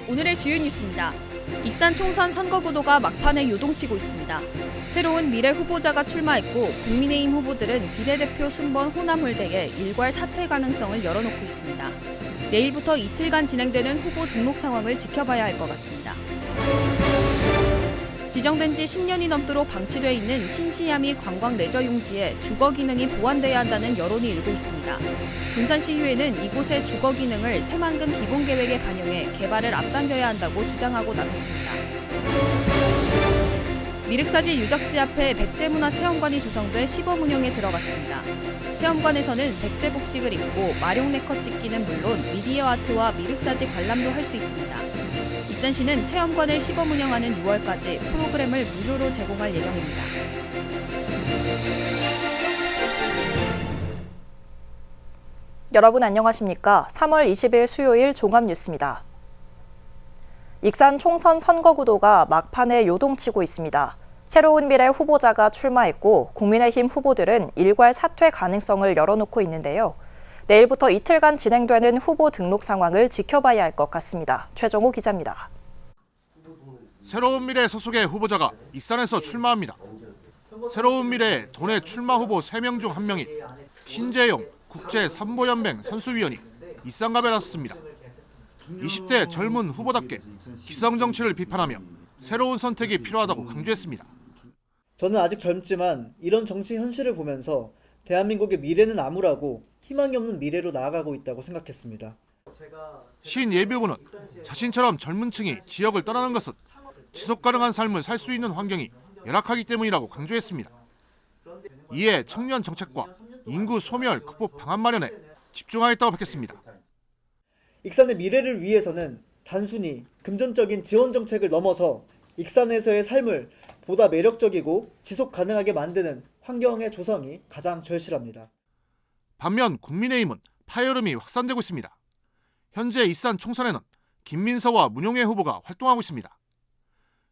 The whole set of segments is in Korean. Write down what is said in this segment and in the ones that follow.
오늘의 주요 뉴스입니다. 익산 총선 선거 구도가 막판에 요동치고 있습니다. 새로운 미래 후보자가 출마했고 국민의힘 후보들은 비례대표 순번 호남 홀대에 일괄 사퇴 가능성을 열어놓고 있습니다. 내일부터 이틀간 진행되는 후보 등록 상황을 지켜봐야 할 것 같습니다. 지정된 지 10년이 넘도록 방치돼 있는 신시야미 관광 레저 용지에 주거 기능이 보완돼야 한다는 여론이 일고 있습니다. 군산시의회는 이곳의 주거 기능을 새만금 기본 계획에 반영해 개발을 앞당겨야 한다고 주장하고 나섰습니다. 미륵사지 유적지 앞에 백제문화체험관이 조성돼 시범 운영에 들어갔습니다. 체험관에서는 백제 복식을 입고 마룡 네컷 찍기는 물론 미디어 아트와 미륵사지 관람도 할 수 있습니다. 익산시는 체험관을 시범 운영하는 6월까지 프로그램을 무료로 제공할 예정입니다. 여러분 안녕하십니까? 3월 20일 수요일 종합뉴스입니다. 익산 총선 선거 구도가 막판에 요동치고 있습니다. 새로운 미래 후보자가 출마했고 국민의힘 후보들은 일괄 사퇴 가능성을 열어놓고 있는데요. 내일부터 이틀간 진행되는 후보 등록 상황을 지켜봐야 할 것 같습니다. 최정호 기자입니다. 새로운 미래 소속의 후보자가 익산에서 출마합니다. 새로운 미래의 도내 출마 후보 3명 중 1명인 신재용 국제삼보연맹 선수위원이 익산갑에 나섰습니다. 20대 젊은 후보답게 기성정치를 비판하며 새로운 선택이 필요하다고 강조했습니다. 저는 아직 젊지만 이런 정치 현실을 보면서 대한민국의 미래는 암울하고 희망이 없는 미래로 나아가고 있다고 생각했습니다. 신 예비후보는 자신처럼 젊은 층이 지역을 떠나는 것은 지속 가능한 삶을 살 수 있는 환경이 열악하기 때문이라고 강조했습니다. 이에 청년 정책과 인구 소멸 극복 방안 마련에 집중하겠다고 밝혔습니다. 익산의 미래를 위해서는 단순히 금전적인 지원 정책을 넘어서 익산에서의 삶을 보다 매력적이고 지속 가능하게 만드는 환경의 조성이 가장 절실합니다. 반면 국민의힘은 파열음이 확산되고 있습니다. 현재 익산 총선에는 김민서와 문용회 후보가 활동하고 있습니다.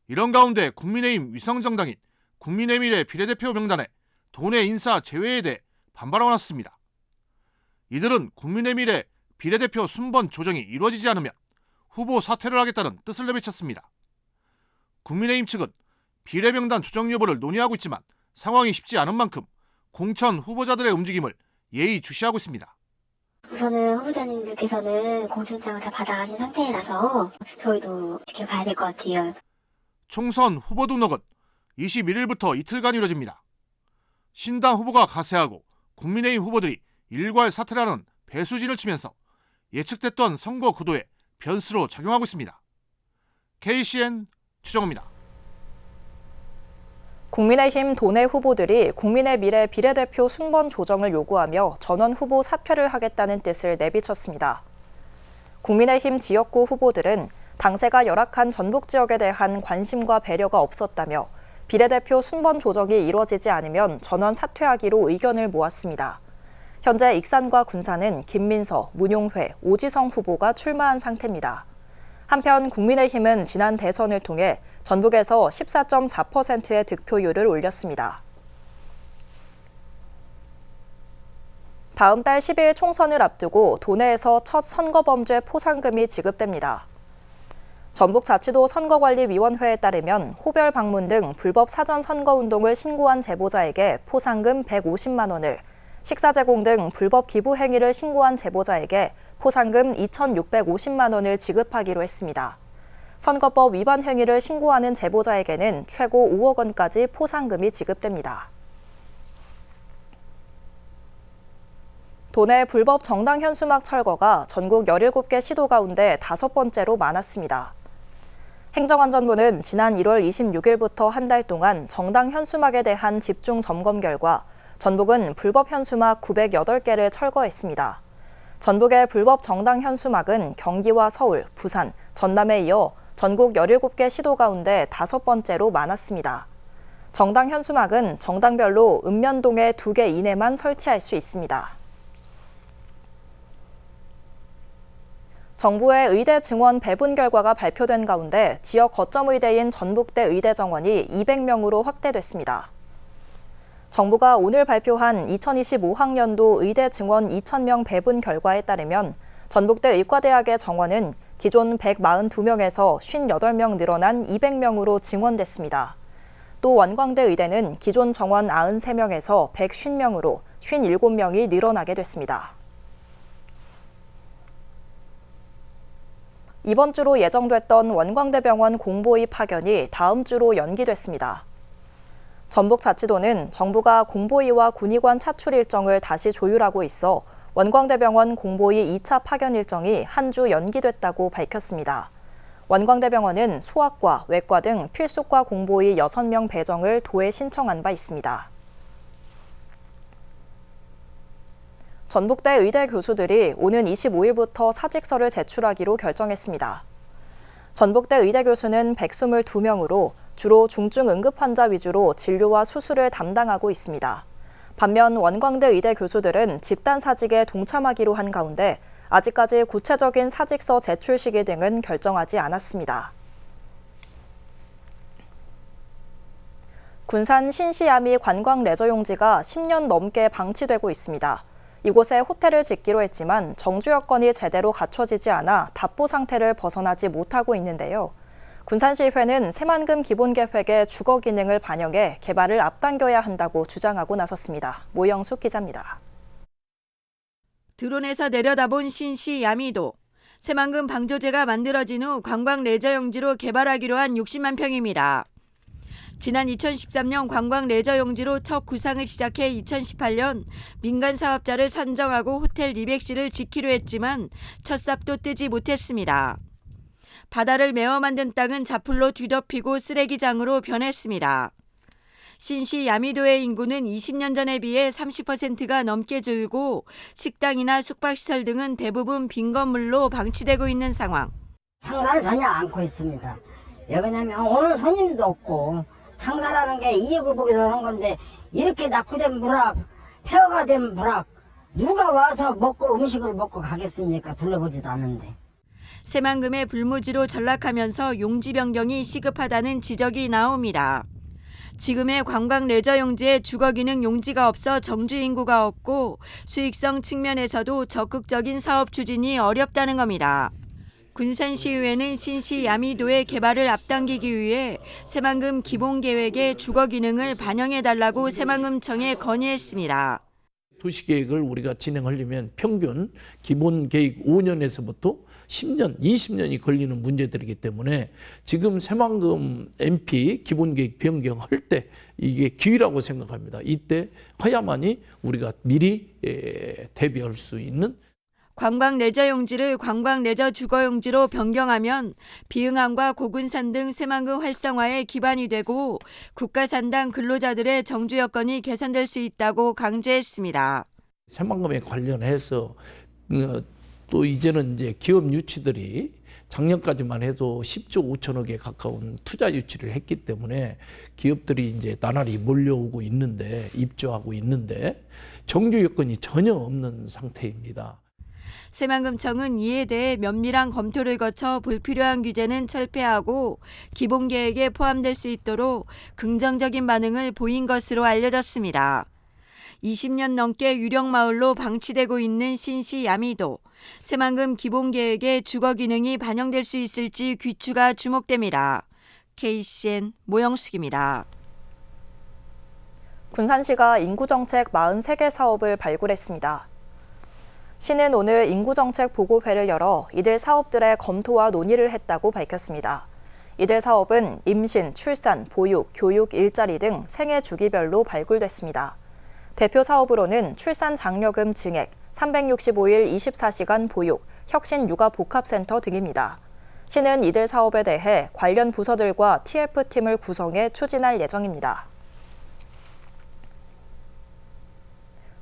이런 가운데 국민의힘 위성정당인 국민의미래 비례대표 명단에 도내 인사 제외에 대해 반발하고 나섰습니다. 이들은 국민의미래 비례대표 순번 조정이 이루어지지 않으면 후보 사퇴를 하겠다는 뜻을 내비쳤습니다. 국민의힘 측은 비례명단 조정 여부를 논의하고 있지만 상황이 쉽지 않은 만큼 공천 후보자들의 움직임을 예의주시하고 있습니다. 우선은 후보자님들께서는 공천장을 다 받아가신 상태라서 저희도 지켜봐야 될 것 같아요. 총선 후보 등록은 21일부터 이틀간 이루어집니다. 신당 후보가 가세하고 국민의힘 후보들이 일괄 사퇴라는 배수진을 치면서 예측됐던 선거 구도에 변수로 작용하고 있습니다. KCN 최정호입니다. 국민의힘 도내 후보들이 국민의 미래 비례대표 순번 조정을 요구하며 전원 후보 사퇴를 하겠다는 뜻을 내비쳤습니다. 국민의힘 지역구 후보들은 당세가 열악한 전북 지역에 대한 관심과 배려가 없었다며 비례대표 순번 조정이 이루어지지 않으면 전원 사퇴하기로 의견을 모았습니다. 현재 익산과 군산은 김민서, 문용회, 오지성 후보가 출마한 상태입니다. 한편 국민의힘은 지난 대선을 통해 전북에서 14.4%의 득표율을 올렸습니다. 다음 달 10일 총선을 앞두고 도내에서 첫 선거범죄 포상금이 지급됩니다. 전북자치도 선거관리위원회에 따르면 호별 방문 등 불법 사전 선거운동을 신고한 제보자에게 포상금 150만 원을, 식사 제공 등 불법 기부 행위를 신고한 제보자에게 포상금 2,650만 원을 지급하기로 했습니다. 선거법 위반 행위를 신고하는 제보자에게는 최고 5억 원까지 포상금이 지급됩니다. 도내 불법 정당 현수막 철거가 전국 17개 시도 가운데 5번째로 많았습니다. 행정안전부는 지난 1월 26일부터 한 달 동안 정당 현수막에 대한 집중 점검 결과 전북은 불법 현수막 908개를 철거했습니다. 전북의 불법 정당 현수막은 경기와 서울, 부산, 전남에 이어 전국 17개 시도 가운데 5번째로 많았습니다. 정당 현수막은 정당별로 읍면동에 2개 이내만 설치할 수 있습니다. 정부의 의대 증원 배분 결과가 발표된 가운데 지역 거점 의대인 전북대 의대 정원이 200명으로 확대됐습니다. 정부가 오늘 발표한 2025학년도 의대 증원 2,000명 배분 결과에 따르면 전북대 의과대학의 정원은 기존 142명에서 58명 늘어난 200명으로 증원됐습니다. 또 원광대 의대는 기존 정원 93명에서 150명으로 57명이 늘어나게 됐습니다. 이번 주로 예정됐던 원광대병원 공보위 파견이 다음 주로 연기됐습니다. 전북자치도는 정부가 공보위와 군의관 차출 일정을 다시 조율하고 있어 원광대병원 공보위 2차 파견 일정이 한 주 연기됐다고 밝혔습니다. 원광대병원은 소아과, 외과 등 필수과 공보위 6명 배정을 도에 신청한 바 있습니다. 전북대 의대 교수들이 오는 25일부터 사직서를 제출하기로 결정했습니다. 전북대 의대 교수는 122명으로 주로 중증 응급 환자 위주로 진료와 수술을 담당하고 있습니다. 반면 원광대 의대 교수들은 집단 사직에 동참하기로 한 가운데 아직까지 구체적인 사직서 제출 시기 등은 결정하지 않았습니다. 군산 신시야미 관광 레저 용지가 10년 넘게 방치되고 있습니다. 이곳에 호텔을 짓기로 했지만 정주 여건이 제대로 갖춰지지 않아 답보 상태를 벗어나지 못하고 있는데요. 군산시의회는 새만금 기본계획의 주거 기능을 반영해 개발을 앞당겨야 한다고 주장하고 나섰습니다. 모영숙 기자입니다. 드론에서 내려다본 신시 야미도. 새만금 방조제가 만들어진 후 관광 레저 용지로 개발하기로 한 60만 평입니다. 지난 2013년 관광 레저 용지로 첫 구상을 시작해 2018년 민간 사업자를 선정하고 호텔 200시를 짓기로 했지만 첫 삽도 뜨지 못했습니다. 바다를 메워 만든 땅은 자풀로 뒤덮이고 쓰레기장으로 변했습니다. 신시 야미도의 인구는 20년 전에 비해 30%가 넘게 줄고 식당이나 숙박시설 등은 대부분 빈 건물로 방치되고 있는 상황. 장사를 전혀 않고 있습니다. 왜 그러냐면 오늘 손님도 없고 장사라는 게 이익을 보기 위해서 하는 건데 이렇게 낙후된 불악, 폐허가 된 불악 누가 와서 먹고 음식을 먹고 가겠습니까? 둘러보지도 않는데. 새만금의 불무지로 전락하면서 용지 변경이 시급하다는 지적이 나옵니다. 지금의 관광 레저 용지에 주거 기능 용지가 없어 정주 인구가 없고 수익성 측면에서도 적극적인 사업 추진이 어렵다는 겁니다. 군산시의회는 신시 야미도의 개발을 앞당기기 위해 새만금 기본계획의 주거 기능을 반영해달라고 새만금청에 건의했습니다. 도시계획을 우리가 진행하려면 평균 기본계획 5년에서부터 10년, 20년이 걸리는 문제들이기 때문에 지금 새만금 MP 기본계획 변경할 때 이게 기회라고 생각합니다. 이때 해야만이 우리가 미리 대비할 수 있는 관광 레저 용지를 관광 레저 주거 용지로 변경하면 비응암과 고군산 등 새만금 활성화에 기반이 되고 국가산당 근로자들의 정주 여건이 개선될 수 있다고 강조했습니다. 새만금에 관련해서 또 이제는 이제 기업 유치들이 작년까지만 해도 10조 5천억에 가까운 투자 유치를 했기 때문에 기업들이 이제 나날이 몰려오고 있는데 입주하고 있는데 정주 여건이 전혀 없는 상태입니다. 새만금청은 이에 대해 면밀한 검토를 거쳐 불필요한 규제는 철폐하고 기본계획에 포함될 수 있도록 긍정적인 반응을 보인 것으로 알려졌습니다. 20년 넘게 유령마을로 방치되고 있는 신시 야미도, 새만금 기본계획의 주거 기능이 반영될 수 있을지 귀추가 주목됩니다. KCN 모영숙입니다. 군산시가 인구정책 43개 사업을 발굴했습니다. 시는 오늘 인구정책 보고회를 열어 이들 사업들의 검토와 논의를 했다고 밝혔습니다. 이들 사업은 임신, 출산, 보육, 교육, 일자리 등 생애 주기별로 발굴됐습니다. 대표 사업으로는 출산 장려금 증액, 365일 24시간 보육, 혁신 육아 복합센터 등입니다. 시는 이들 사업에 대해 관련 부서들과 TF팀을 구성해 추진할 예정입니다.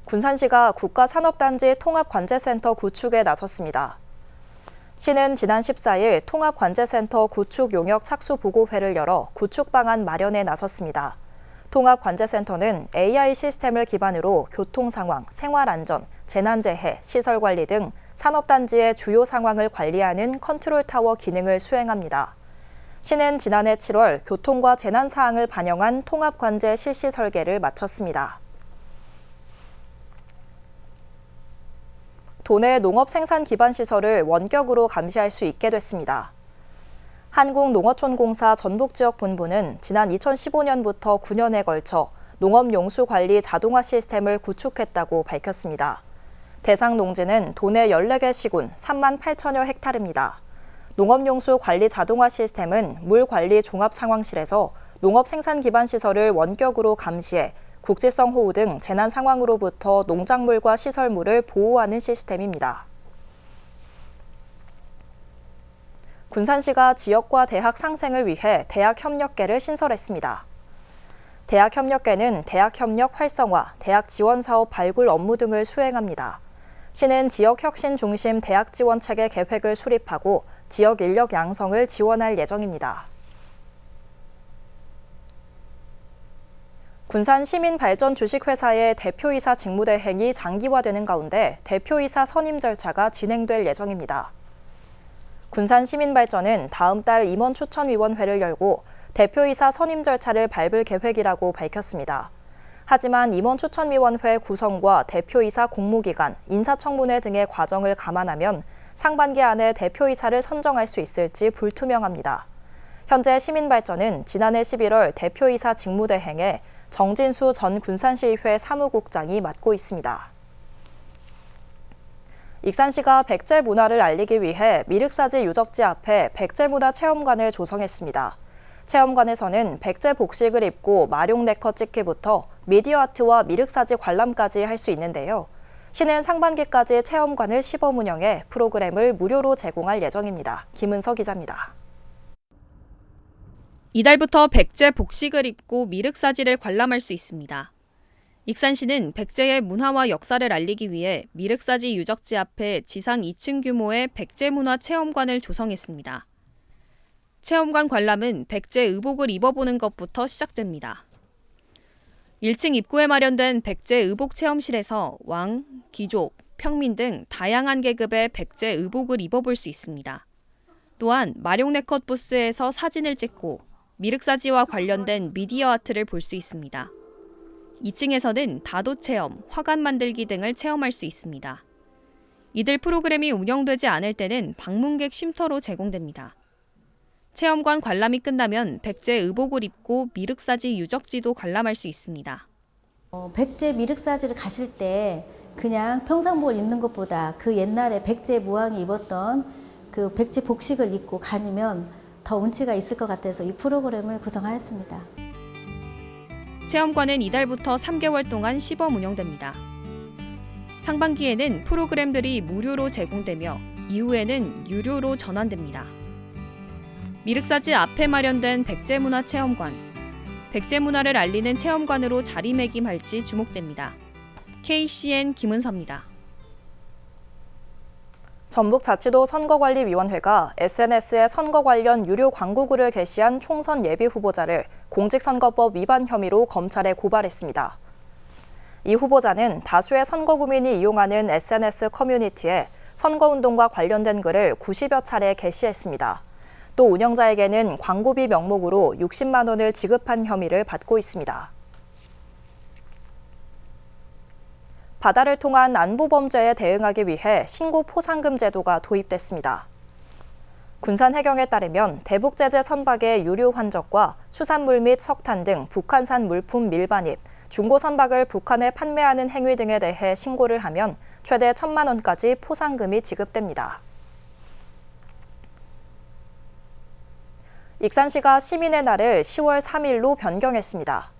군산시가 국가산업단지 통합관제센터 구축에 나섰습니다. 시는 지난 14일 통합관제센터 구축 용역 착수 보고회를 열어 구축 방안 마련에 나섰습니다. 통합관제센터는 AI 시스템을 기반으로 교통 상황, 생활 안전, 재난재해, 시설 관리 등 산업단지의 주요 상황을 관리하는 컨트롤타워 기능을 수행합니다. 시는 지난해 7월 교통과 재난 사항을 반영한 통합관제 실시 설계를 마쳤습니다. 도내 농업 생산 기반 시설을 원격으로 감시할 수 있게 됐습니다. 한국농어촌공사 전북지역본부는 지난 2015년부터 9년에 걸쳐 농업용수관리 자동화 시스템을 구축했다고 밝혔습니다. 대상 농지는 도내 14개 시군 3만 8천여 헥타르입니다. 농업용수 관리 자동화 시스템은 물관리 종합상황실에서 농업 생산 기반 시설을 원격으로 감시해 국지성 호우 등 재난 상황으로부터 농작물과 시설물을 보호하는 시스템입니다. 군산시가 지역과 대학 상생을 위해 대학협력계를 신설했습니다. 대학협력계는 대학협력 활성화, 대학 지원 사업 발굴 업무 등을 수행합니다. 시는 지역혁신 중심 대학 지원 체계 계획을 수립하고 지역 인력 양성을 지원할 예정입니다. 군산 시민발전 주식회사의 대표이사 직무대행이 장기화되는 가운데 대표이사 선임 절차가 진행될 예정입니다. 군산 시민발전은 다음 달 임원 추천위원회를 열고 대표이사 선임 절차를 밟을 계획이라고 밝혔습니다. 하지만 임원 추천위원회 구성과 대표이사 공모기간, 인사청문회 등의 과정을 감안하면 상반기 안에 대표이사를 선정할 수 있을지 불투명합니다. 현재 시민발전은 지난해 11월 대표이사 직무대행에 정진수 전 군산시의회 사무국장이 맡고 있습니다. 익산시가 백제 문화를 알리기 위해 미륵사지 유적지 앞에 백제문화체험관을 조성했습니다. 체험관에서는 백제 복식을 입고 마룡 네컷 찍기부터 미디어 아트와 미륵사지 관람까지 할 수 있는데요. 시는 상반기까지 체험관을 시범 운영해 프로그램을 무료로 제공할 예정입니다. 김은서 기자입니다. 이달부터 백제 복식을 입고 미륵사지를 관람할 수 있습니다. 익산시는 백제의 문화와 역사를 알리기 위해 미륵사지 유적지 앞에 지상 2층 규모의 백제문화체험관을 조성했습니다. 체험관 관람은 백제 의복을 입어보는 것부터 시작됩니다. 1층 입구에 마련된 백제 의복 체험실에서 왕, 귀족, 평민 등 다양한 계급의 백제 의복을 입어볼 수 있습니다. 또한 마룡 네컷 부스에서 사진을 찍고 미륵사지와 관련된 미디어 아트를 볼 수 있습니다. 2층에서는 다도 체험, 화관 만들기 등을 체험할 수 있습니다. 이들 프로그램이 운영되지 않을 때는 방문객 쉼터로 제공됩니다. 체험관 관람이 끝나면 백제 의복을 입고 미륵사지 유적지도 관람할 수 있습니다. 백제 미륵사지를 가실 때 그냥 평상복을 입는 것보다 그 옛날에 백제 무왕이 입었던 그 백제 복식을 입고 가면 더 운치가 있을 것 같아서 이 프로그램을 구성하였습니다. 체험관은 이달부터 3개월 동안 시범 운영됩니다. 상반기에는 프로그램들이 무료로 제공되며 이후에는 유료로 전환됩니다. 미륵사지 앞에 마련된 백제문화체험관, 백제문화를 알리는 체험관으로 자리매김할지 주목됩니다. KCN 김은서입니다. 전북자치도 선거관리위원회가 SNS에 선거 관련 유료 광고글을 게시한 총선 예비 후보자를 공직선거법 위반 혐의로 검찰에 고발했습니다. 이 후보자는 다수의 선거 구민이 이용하는 SNS 커뮤니티에 선거운동과 관련된 글을 90여 차례 게시했습니다. 또 운영자에게는 광고비 명목으로 60만 원을 지급한 혐의를 받고 있습니다. 바다를 통한 안보범죄에 대응하기 위해 신고 포상금 제도가 도입됐습니다. 군산 해경에 따르면 대북 제재 선박의 유료 환적과 수산물 및 석탄 등 북한산 물품 밀반입, 중고 선박을 북한에 판매하는 행위 등에 대해 신고를 하면 최대 1,000만 원까지 포상금이 지급됩니다. 익산시가 시민의 날을 10월 3일로 변경했습니다.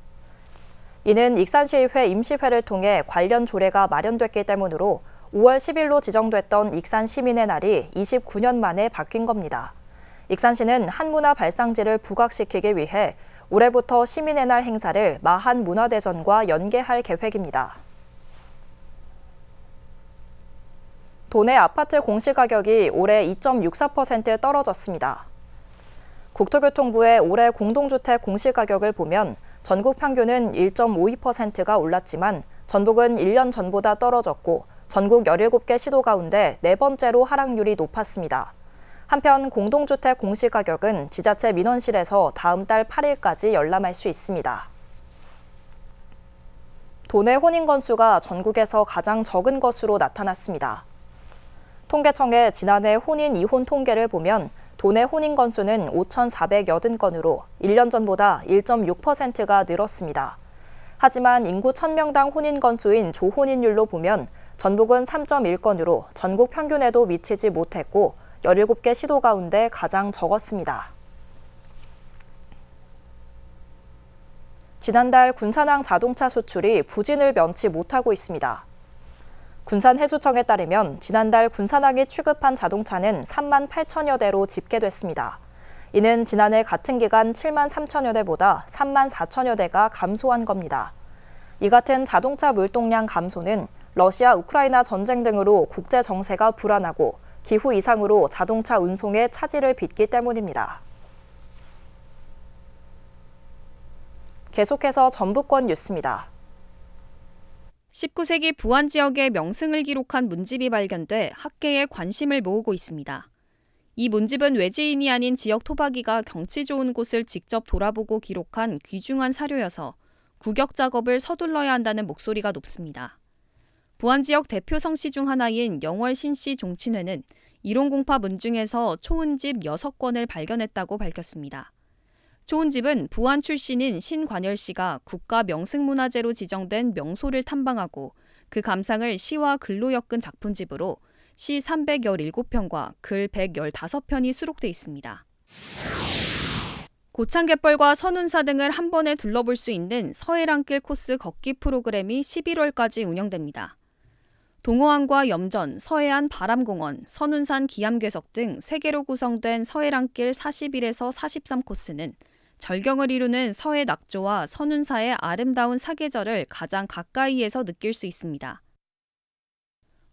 이는 익산시의회 임시회를 통해 관련 조례가 마련됐기 때문으로 5월 10일로 지정됐던 익산 시민의 날이 29년 만에 바뀐 겁니다. 익산시는 한문화 발상지를 부각시키기 위해 올해부터 시민의 날 행사를 마한 문화대전과 연계할 계획입니다. 도내 아파트 공시가격이 올해 2.64% 떨어졌습니다. 국토교통부의 올해 공동주택 공시가격을 보면 전국 평균은 1.52%가 올랐지만 전북은 1년 전보다 떨어졌고 전국 17개 시도 가운데 4번째로 하락률이 높았습니다. 한편 공동주택 공시가격은 지자체 민원실에서 다음 달 8일까지 열람할 수 있습니다. 도내 혼인 건수가 전국에서 가장 적은 것으로 나타났습니다. 통계청의 지난해 혼인 이혼 통계를 보면 도내 혼인 건수는 5,480건으로 1년 전보다 1.6%가 늘었습니다. 하지만 인구 1,000명당 혼인 건수인 조혼인율로 보면 전북은 3.1건으로 전국 평균에도 미치지 못했고 17개 시도 가운데 가장 적었습니다. 지난달 군산항 자동차 수출이 부진을 면치 못하고 있습니다. 군산해수청에 따르면 지난달 군산항이 취급한 자동차는 3만 8천여 대로 집계됐습니다. 이는 지난해 같은 기간 7만 3천여 대보다 3만 4천여 대가 감소한 겁니다. 이 같은 자동차 물동량 감소는 러시아 우크라이나 전쟁 등으로 국제 정세가 불안하고 기후 이상으로 자동차 운송에 차질을 빚기 때문입니다. 계속해서 전북권 뉴스입니다. 19세기 부안 지역의 명승을 기록한 문집이 발견돼 학계에 관심을 모으고 있습니다. 이 문집은 외지인이 아닌 지역 토박이가 경치 좋은 곳을 직접 돌아보고 기록한 귀중한 사료여서 구격 작업을 서둘러야 한다는 목소리가 높습니다. 부안 지역 대표 성씨 중 하나인 영월 신씨 종친회는 이론공파 문 중에서 초은집 6건을 발견했다고 밝혔습니다. 초은집은 부안 출신인 신관열 씨가 국가 명승문화재로 지정된 명소를 탐방하고 그 감상을 시와 글로 엮은 작품집으로 시 317편과 글 115편이 수록돼 있습니다. 고창갯벌과 선운사 등을 한 번에 둘러볼 수 있는 서해랑길 코스 걷기 프로그램이 11월까지 운영됩니다. 동호항과 염전, 서해안 바람공원, 선운산 기암괴석 등 3개로 구성된 서해랑길 41에서 43코스는 절경을 이루는 서해 낙조와 선운사의 아름다운 사계절을 가장 가까이에서 느낄 수 있습니다.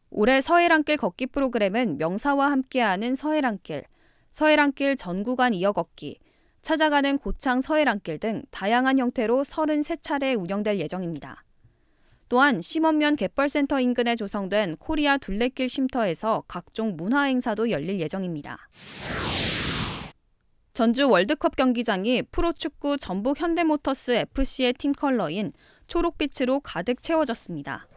올해 서해랑길 걷기 프로그램은 명사와 함께하는 서해랑길, 서해랑길 전 구간 이어걷기, 찾아가는 고창 서해랑길 등 다양한 형태로 33차례 운영될 예정입니다. 또한 심원면 갯벌센터 인근에 조성된 코리아 둘레길 쉼터에서 각종 문화행사도 열릴 예정입니다. 전주 월드컵 경기장이 프로축구 전북 현대모터스 FC의 팀 컬러인 초록빛으로 가득 채워졌습니다.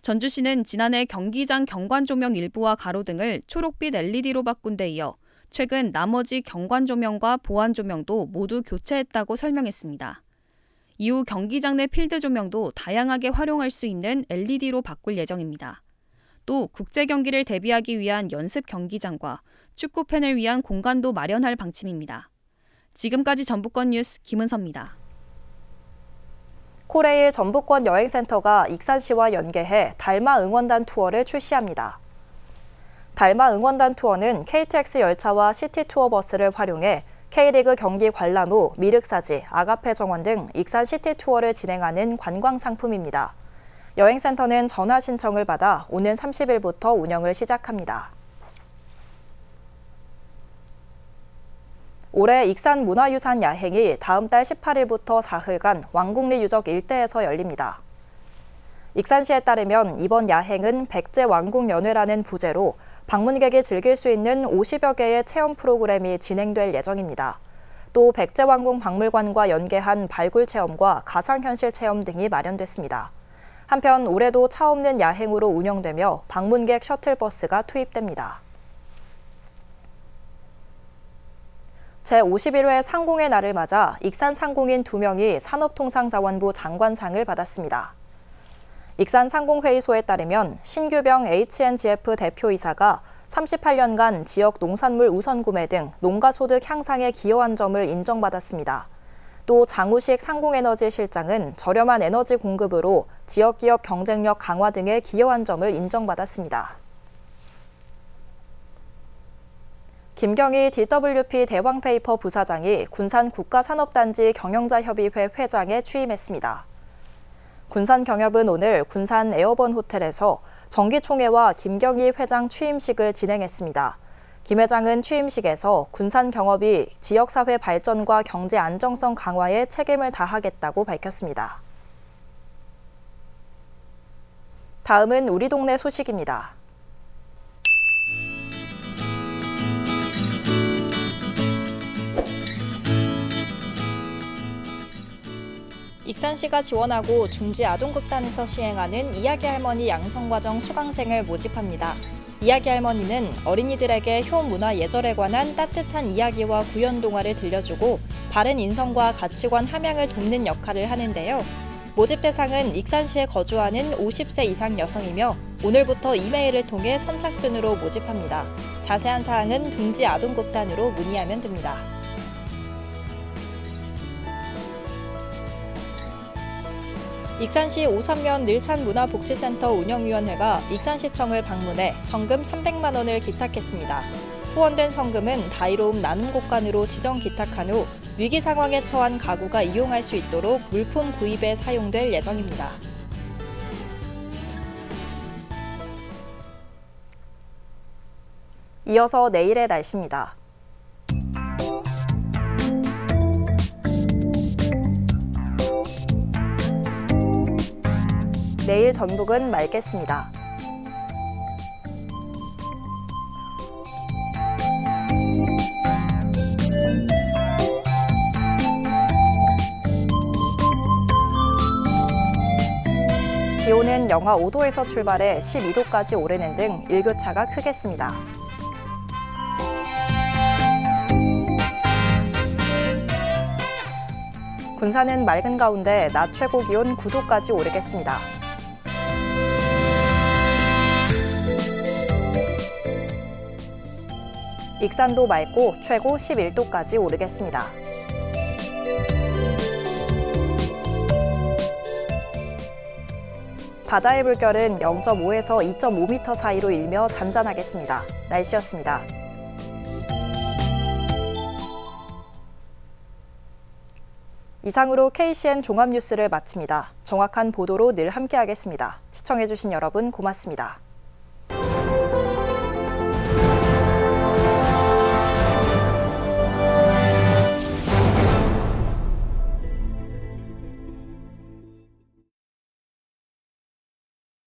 전주시는 지난해 경기장 경관 조명 일부와 가로등을 초록빛 LED로 바꾼 데 이어 최근 나머지 경관 조명과 보안 조명도 모두 교체했다고 설명했습니다. 이후 경기장 내 필드 조명도 다양하게 활용할 수 있는 LED로 바꿀 예정입니다. 또 국제 경기를 대비하기 위한 연습 경기장과 축구 팬을 위한 공간도 마련할 방침입니다. 지금까지 전북권 뉴스 김은서입니다. 코레일 전북권 여행센터가 익산시와 연계해 달마 응원단 투어를 출시합니다. 달마 응원단 투어는 KTX 열차와 시티투어 버스를 활용해 K리그 경기 관람 후 미륵사지, 아가페 정원 등 익산 시티투어를 진행하는 관광 상품입니다. 여행센터는 전화 신청을 받아 오는 30일부터 운영을 시작합니다. 올해 익산 문화유산 야행이 다음 달 18일부터 사흘간 왕궁리 유적 일대에서 열립니다. 익산시에 따르면 이번 야행은 백제 왕궁연회라는 부제로 방문객이 즐길 수 있는 50여 개의 체험 프로그램이 진행될 예정입니다. 또 백제왕궁 박물관과 연계한 발굴 체험과 가상현실 체험 등이 마련됐습니다. 한편 올해도 차 없는 야행으로 운영되며 방문객 셔틀버스가 투입됩니다. 제51회 상공의 날을 맞아 익산 상공인 2명이 산업통상자원부 장관상을 받았습니다. 익산 상공회의소에 따르면 신규병 HNGF 대표이사가 38년간 지역 농산물 우선 구매 등 농가소득 향상에 기여한 점을 인정받았습니다. 또 장우식 상공에너지 실장은 저렴한 에너지 공급으로 지역기업 경쟁력 강화 등에 기여한 점을 인정받았습니다. 김경희 DWP 대왕페이퍼 부사장이 군산 국가산업단지 경영자협의회 회장에 취임했습니다. 군산경협은 오늘 군산 에어번 호텔에서 정기총회와 김경희 회장 취임식을 진행했습니다. 김 회장은 취임식에서 군산경협이 지역사회 발전과 경제 안정성 강화에 책임을 다하겠다고 밝혔습니다. 다음은 우리 동네 소식입니다. 익산시가 지원하고 중지 아동극단에서 시행하는 이야기 할머니 양성과정 수강생을 모집합니다. 이야기 할머니는 어린이들에게 효 문화 예절에 관한 따뜻한 이야기와 구연 동화를 들려주고 바른 인성과 가치관 함양을 돕는 역할을 하는데요. 모집 대상은 익산시에 거주하는 50세 이상 여성이며 오늘부터 이메일을 통해 선착순으로 모집합니다. 자세한 사항은 둥지 아동극단으로 문의하면 됩니다. 익산시 오산면 늘찬문화복지센터 운영위원회가 익산시청을 방문해 성금 300만 원을 기탁했습니다. 후원된 성금은 다이로움 나눔곡간으로 지정 기탁한 후 위기 상황에 처한 가구가 이용할 수 있도록 물품 구입에 사용될 예정입니다. 이어서 내일의 날씨입니다. 내일 전북은 맑겠습니다. 기온은 영하 5도에서 출발해 12도까지 오르는 등 일교차가 크겠습니다. 군산은 맑은 가운데 낮 최고 기온 9도까지 오르겠습니다. 익산도 맑고 최고 11도까지 오르겠습니다. 바다의 물결은 0.5에서 2.5m 사이로 일며 잔잔하겠습니다. 날씨였습니다. 이상으로 KCN 종합뉴스를 마칩니다. 정확한 보도로 늘 함께하겠습니다. 시청해주신 여러분 고맙습니다.